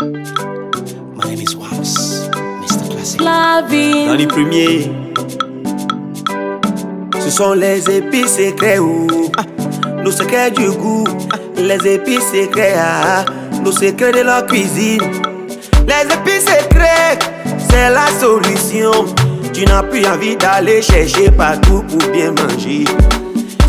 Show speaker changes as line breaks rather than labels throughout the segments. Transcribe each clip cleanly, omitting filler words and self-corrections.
My name is Wams, Mr. Classic.
La vie.
Dans les premiers, ce sont les épices secrets, nos secrets du goût. Les épices secrets, nos secrets de la cuisine. Les épices secrets, c'est la solution. Tu n'as plus envie d'aller chercher partout pour bien manger.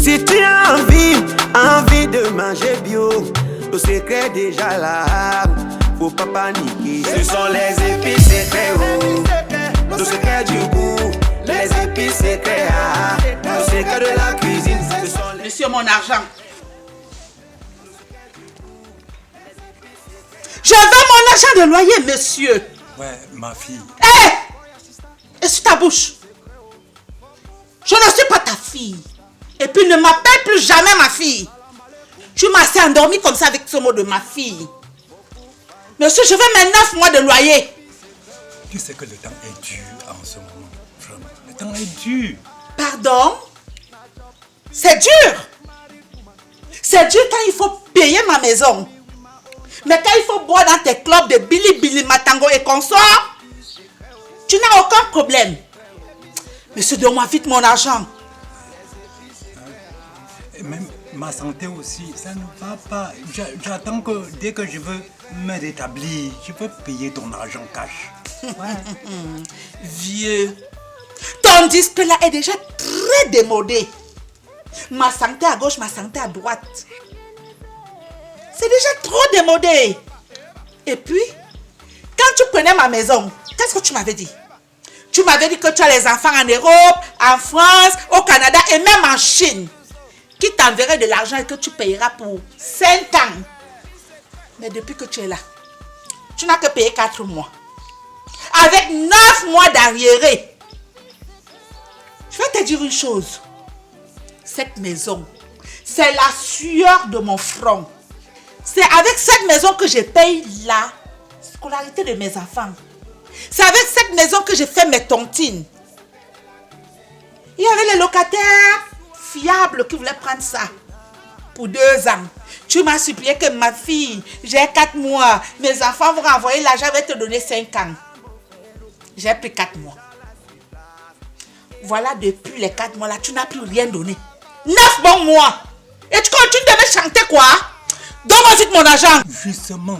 Si tu as envie de manger bio, le secret est déjà là, faut pas paniquer. Ce sont les épices secrets, le secret du goût. Les épices secrets, le secret de la cuisine.
Monsieur, mon argent. Je veux mon argent de loyer, monsieur.
Ouais, ma fille.
Hé! Et sur ta bouche. Je ne suis pas ta fille. Et puis ne m'appelle plus jamais ma fille. Tu m'as assez endormi comme ça avec ce mot de ma fille. Monsieur, je veux mes 9 mois de loyer.
Tu sais que le temps est dur en ce moment. Vraiment, le temps est dur.
Pardon? C'est dur. C'est dur quand il faut payer ma maison. Mais quand il faut boire dans tes clubs de Billy Billy Matango et consorts, tu n'as aucun problème. Monsieur, donne-moi vite mon argent.
Et même ma santé aussi, ça ne va pas. J'attends que dès que je veux me rétablir, je peux payer ton argent cash. Ouais.
Vieux, ton disque là est déjà très démodé. Ma santé à gauche, ma santé à droite. C'est déjà trop démodé. Et puis, quand tu prenais ma maison, qu'est-ce que tu m'avais dit? Tu m'avais dit que tu as les enfants en Europe, en France, au Canada et même en Chine. Qui t'enverrait de l'argent et que tu payeras pour 5 ans. Mais depuis que tu es là, tu n'as que payé 4 mois. Avec 9 mois d'arriéré. Je vais te dire une chose. Cette maison, c'est la sueur de mon front. C'est avec cette maison que je paye la scolarité de mes enfants. C'est avec cette maison que je fais mes tontines. Il y avait les locataires fiables qui voulaient prendre ça pour 2 ans. Tu m'as supplié que ma fille, j'ai 4 mois, mes enfants vont renvoyer l'argent, je vais te donner 5 ans. J'ai pris 4 mois. Voilà, depuis les 4 mois là, tu n'as plus rien donné. 9 bons mois. Et tu continues de me chanter quoi? Donne-moi vite mon argent.
Justement,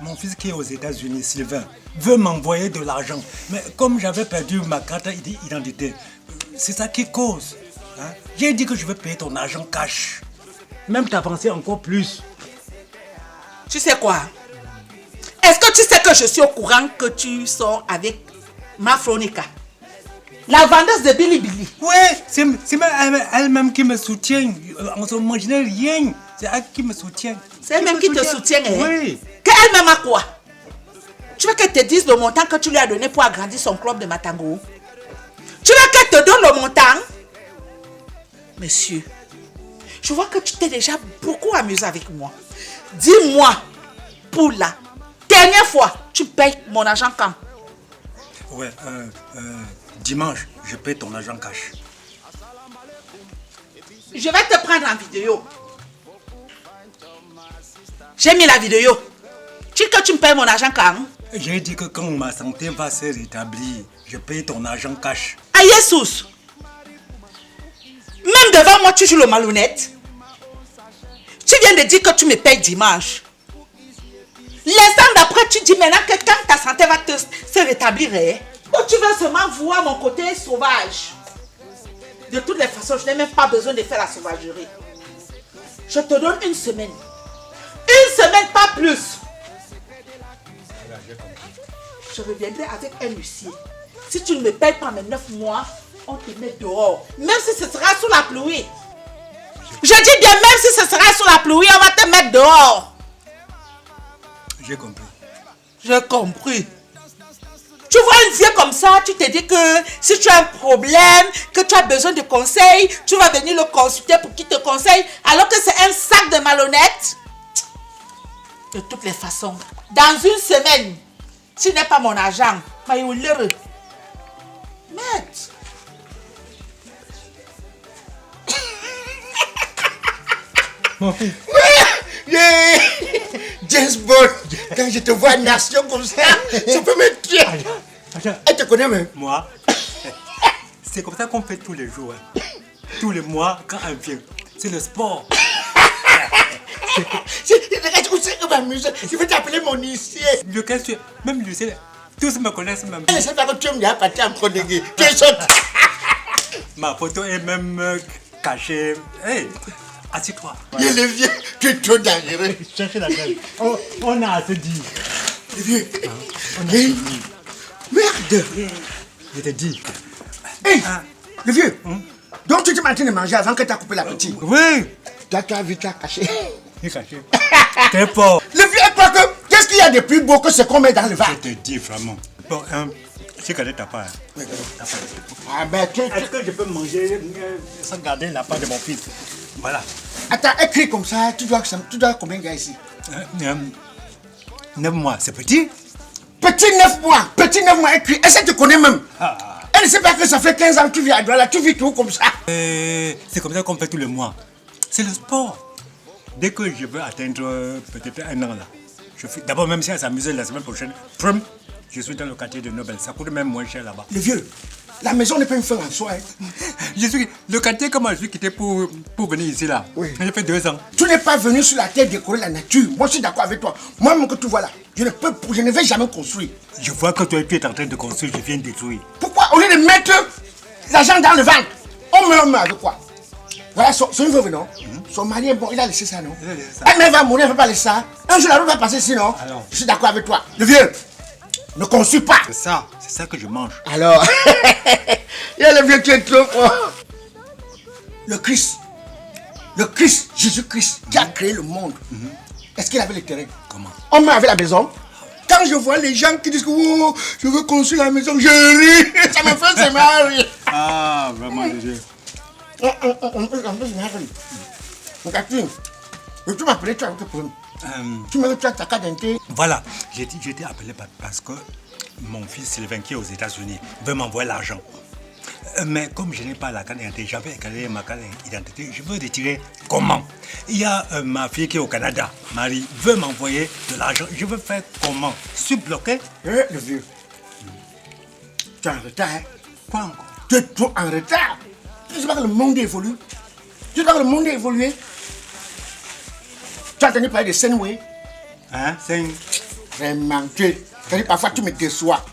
mon fils qui est aux États-Unis, Sylvain, veut m'envoyer de l'argent. Mais comme j'avais perdu ma carte d'identité, c'est ça qui cause. Hein? J'ai dit que je vais payer ton argent cash. Même t'avancer encore plus.
Tu sais quoi? Est-ce que tu sais que je suis au courant que tu sors avec ma Fronica? La vendeuse de Billy Billy.
Ouais, c'est même elle-même qui me soutient. En ce moment, je n'ai rien. C'est elle qui me soutient.
C'est elle-même qui te soutient, hein?
Oui.
Qu'elle-même a quoi? Tu veux qu'elle te dise le montant que tu lui as donné pour agrandir son club de Matango? Tu veux qu'elle te donne le montant? Monsieur, je vois que tu t'es déjà beaucoup amusé avec moi. Dis-moi, pour la dernière fois, tu payes mon argent quand?
Ouais, dimanche, je paye ton argent cash.
Je vais te prendre en vidéo. J'ai mis la vidéo. Tu dis que tu me payes mon argent quand?
J'ai dit que quand ma santé va se rétablir, je paye ton argent cash.
Ah, Jesus! Même devant moi, tu joues le malhonnête. Tu viens de dire que tu me payes dimanche. L'instant d'après, tu dis maintenant que quand ta santé va se rétablir, ou tu vas seulement voir mon côté sauvage. De toutes les façons, je n'ai même pas besoin de faire la sauvagerie. Je te donne 1 semaine. 1 semaine, pas plus. Je reviendrai avec un huissier. Si tu ne me payes pas mes 9 mois, on te met dehors. Même si ce sera sous la pluie. Je dis bien, même si ce sera sous la pluie, on va te mettre dehors.
J'ai compris.
J'ai compris. Tu vois une vieille comme ça, tu te dis que si tu as un problème, que tu as besoin de conseils, tu vas venir le consulter pour qu'il te conseille, alors que c'est un sac de malhonnêtes. De toutes les façons, dans 1 semaine, si ce n'est pas mon argent, mais il est heureux. Merde.
Mon fils.
James Bond, quand je te vois en action comme ça, tu peux me tuer. Elle te connaît même.
Moi, c'est comme ça qu'on fait tous les jours. Hein. Tous les mois, quand on vient. C'est le sport.
Je m'amuse. Je vais t'appeler mon huissier.
Je casse, même l'huissier, tous me connaissent même.
Elle sait pas que tu me dis à partir en prodigué. Tu es saute.
Ma photo est même cachée. Hey, assieds-toi.
Il est vieux, tu es trop dangereux.
Cherchez la gueule. On a assez dit.
Le vieux. Hey. Merde.
Je te dis.
Hey, le vieux. Donc tu t'es en train de manger avant que tu as coupé l'appétit.
Oui.
Toi, tu as vu, tu as caché.
Il est caché. T'es fort.
Le vieux, toi, qu'est-ce qu'il y a de plus beau que ce qu'on met dans le verre?
Je te dis vraiment. Bon, c'est qu'elle est ta part.
Ah ben,
Est-ce que je peux manger sans garder la part de mon fils? Voilà.
Attends, écris comme ça, tu dois combien de gars ici?
9 mois, c'est petit?
Petit 9 mois, écrit. Est-ce que tu connais même? Elle ne sait pas que ça fait 15 ans que tu vis à Douala, tu vis tout comme ça.
C'est comme ça qu'on fait tous les mois. C'est le sport. Dès que je veux atteindre peut-être 1 an là, je fais. D'abord, même si elle s'amuse la semaine prochaine, je suis dans le quartier de Nobel. Ça coûte même moins cher là-bas.
Le vieux, la maison n'est pas une fin en soi. Hein.
Le quartier, comment je suis quitté pour venir ici là?
Oui.
J'ai fait 2 ans.
Tu n'es pas venu sur la terre décorer la nature. Moi, je suis d'accord avec toi. Moi, même que tu vois là, je ne vais jamais construire.
Je vois que toi, tu es en train de construire, je viens de détruire.
Pourquoi, au lieu de mettre l'argent dans le ventre, on meurt avec quoi? Voilà, son veuve, non? Son mari est bon, il a laissé ça, non? Elle va mourir, elle ne va pas laisser ça. Un jour, la route va passer sinon.
Alors.
Je suis d'accord avec toi. Le vieux, ne construis pas.
C'est ça que je mange.
Alors, il y a le vieux qui est trop fort. Le Christ, Jésus-Christ, qui a créé le monde, est-ce qu'il avait le terrain?
Comment?
On meurt avec la maison. Quand je vois les gens qui disent que oh, je veux construire la maison, je ris. Ça me fait se marrer.
Ah, vraiment, Dieu.
Tu m'as appelé, tu as un problème. Tu m'as dit tu as ta carte d'identité.
Voilà, j'ai été appelé parce que mon fils Sylvain qui est aux États-Unis veut m'envoyer l'argent. Mais comme je n'ai pas la carte d'identité, j'avais écalé ma carte d'identité, je veux retirer comment? Il y a ma fille qui est au Canada, Marie, veut m'envoyer de l'argent, je veux faire comment? Je suis bloqué.
Le vieux, tu es en retard. Hein?
Quoi encore?
Tu es trop en retard. Tu sais pas que le monde évolue. Tu sais pas que le monde a évolué. Tu as entendu parler de Senway?
Hein? C'est une...
Vraiment, parfois tu me déçois.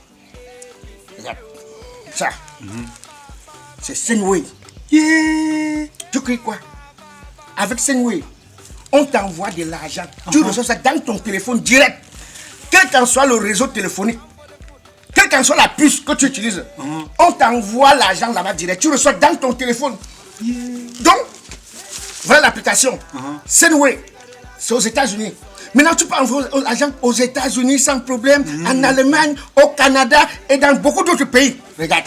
Regarde, ça, c'est Senway.
Yeah.
Tu cries quoi? Avec Senway, on t'envoie de l'argent. Tu reçois ça dans ton téléphone direct. Quel qu'en soit le réseau téléphonique, quelle qu'en soit la puce que tu utilises, on t'envoie l'argent là-bas direct. Tu reçois dans ton téléphone. Donc, voilà l'application. Senway, c'est aux États-Unis. Maintenant, tu peux envoyer l'argent aux États-Unis sans problème, en Allemagne, au Canada et dans beaucoup d'autres pays. Regarde.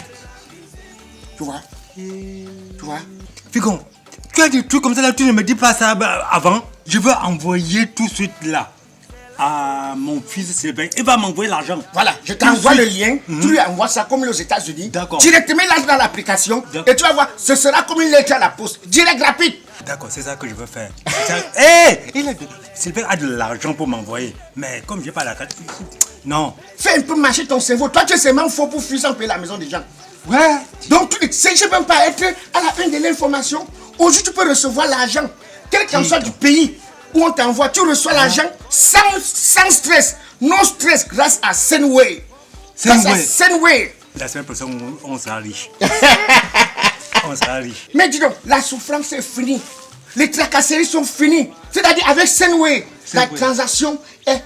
Tu vois? Tu vois?
Figon, tu as des trucs comme ça là, tu ne me dis pas ça avant. Je veux envoyer tout de suite là à mon fils Sylvain. Il va m'envoyer l'argent.
Voilà, je t'envoie le lien, tu lui envoies ça comme aux États-Unis.
D'accord.
Directement là dans l'application et tu vas voir, ce sera comme une lettre à la poste. Direct, rapide.
D'accord, c'est ça que je veux faire. Hé, Sylvain a de l'argent pour m'envoyer. Mais comme j'ai pas la carte, non.
Fais un peu marcher ton cerveau. Toi, tu es seulement faux pour fuir sans payer la maison des gens.
Ouais.
Donc, tu ne sais même pas être à la une de l'information. Aujourd'hui, tu peux recevoir l'argent. Quel qu'en soit du pays où on t'envoie, tu reçois l'argent sans stress. No stress grâce à Senway. Senway.
La semaine prochaine, on sera riche. On sera riche.
Mais dis donc, la souffrance est finie. Les tracasseries sont finies. C'est-à-dire avec Senway, la transaction est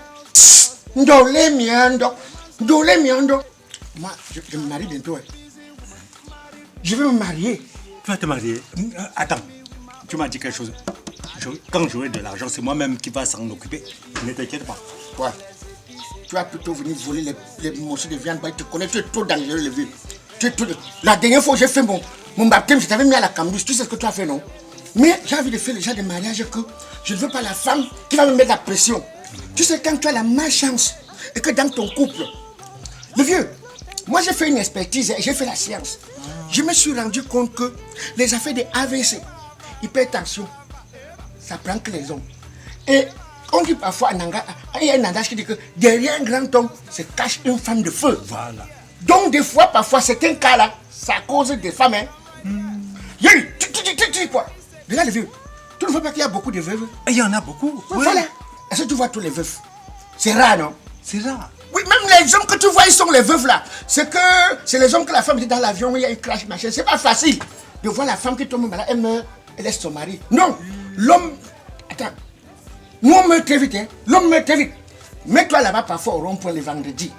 ndolé miando. Moi, je me marie bientôt. Je vais me marier.
Tu vas te marier? Attends, tu m'as dit quelque chose. Quand j'aurai de l'argent, c'est moi-même qui va s'en occuper. Ne t'inquiète pas.
Quoi? Tu vas plutôt venir voler les morceaux de viande. Tu connais, tu es trop dangereux, le vieux. La dernière fois que j'ai fait mon baptême, je t'avais mis à la cambouche. Tu sais ce que tu as fait, non? Mais j'ai envie de faire le genre de mariage que je ne veux pas la femme qui va me mettre la pression. Tu sais, quand tu as la malchance et que dans ton couple, le vieux, moi j'ai fait une expertise et j'ai fait la science. Je me suis rendu compte que les affaires de AVC, hypertension, ça prend que les hommes. Et On dit parfois en Nanga, il y a un adage qui dit que derrière un grand homme se cache une femme de feu.
Voilà.
Donc des fois, parfois, c'est un cas là, c'est à cause des femmes. Hein. Tu quoi? Regarde les vieux. Tu ne vois pas qu'il y a beaucoup de veuves?
Il y en a beaucoup. Oui.
Voilà. Est-ce que tu vois tous les veufs? C'est rare, non?
C'est rare.
Oui, même les hommes que tu vois, ils sont les veuves là. C'est les hommes que la femme était dans l'avion, il y a eu crash, machin. C'est pas facile de voir la femme qui tombe malade, elle meurt, elle laisse son mari. Non, l'homme. Attends. Nous, on meurt très vite, hein. L'homme meurt très vite. Mets-toi là-bas parfois au rond-point le vendredi.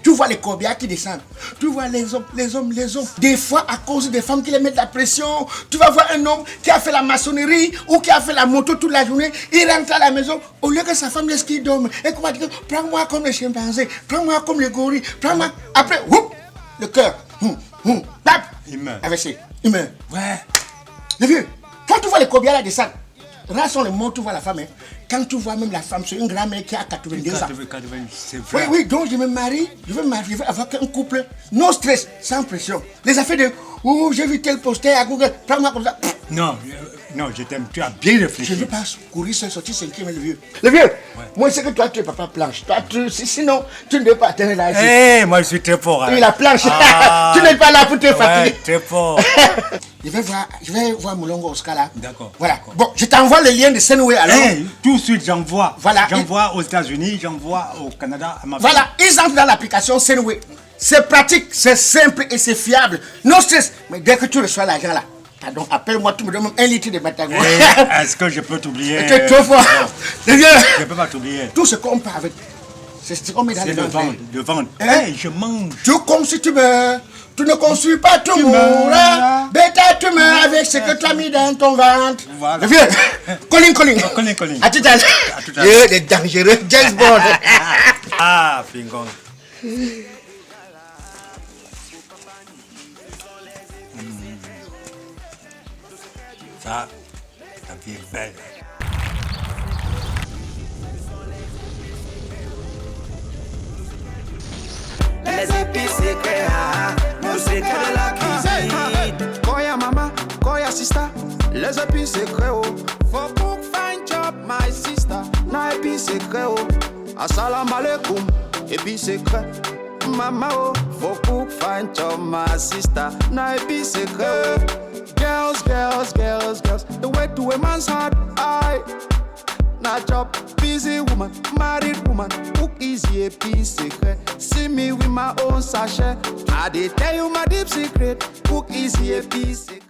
Tu vois les corbières qui descendent. Tu vois les hommes. Des fois, à cause des femmes qui les mettent la pression, tu vas voir un homme qui a fait la maçonnerie ou qui a fait la moto toute la journée. Il rentre à la maison, au lieu que sa femme laisse qu'il dorme. Et comment dire, prends-moi comme le chimpanzé, prends-moi comme le gorille, prends-moi. Après, whoop, le cœur. Tap.
Il meurt.
AVC. Il meurt.
Ouais.
Le vieux, quand tu vois les corbières là descendre, rares sont les mots, tu vois la femme. Hein. Quand tu vois même la femme, c'est une grand-mère qui a 82 ans.
C'est vrai.
Oui, donc je me marie, je veux avoir un couple, no stress, sans pression. Les affaires de, j'ai vu tel poster à Google, prends-moi comme ça.
Non, je t'aime, tu as bien réfléchi.
Je ne veux pas courir seul, sortir 5e, le vieux. Le vieux, moi, c'est que toi, tu es papa planche. Toi, sinon, tu ne devais pas atteindre là.
Eh, moi, je suis très fort. Hein.
Oui, la planche, tu n'es pas là pour te fatiguer.
Très fort.
Je vais voir Moulongo Oscar là.
D'accord.
Voilà.
D'accord.
Bon, je t'envoie le lien de Senway alors.
Hey, tout de suite, j'envoie.
Voilà.
J'envoie aux États-Unis, j'envoie au Canada à ma
Voilà, ils entrent dans l'application Senway. C'est pratique, c'est simple et c'est fiable. No stress. Mais dès que tu reçois l'argent là, pardon, appelle-moi, tu me donnes 1 litre de batago.
Est-ce que je peux t'oublier?
Tu es trop fort.
Je ne peux pas t'oublier.
Tout ce qu'on parle avec, c'est ce qu'on met dans
C'est
le ventre.
de vendre.
Hein?
Hey, je mange.
Tu comme si tu meurs. Tu ne construis pas, tu mourras. Bêta, tu meurs avec ce que tu as mis dans ton ventre.
Voilà.
Le vieux, Colin. À tout à l'heure.
À tout à l'heure.
Les dangereux, James Bond.
Ah, Fingon. Ça, ta vie est belle.
Les épices secrets, le secret de la cuisine.
Koya mama, Koya sister, les épices secrets oh. For cook fine job my sister, na épices secrets oh. Assalamu alaikum, épices secrets. Mama oh, for cook fine job my sister, na épices secrets oh. Girls, the way to a man's heart, I. Na job, busy woman, married woman, cook easy a piece secret. See me with my own sachet. I dey tell you my deep secret, cook easy a piece secret.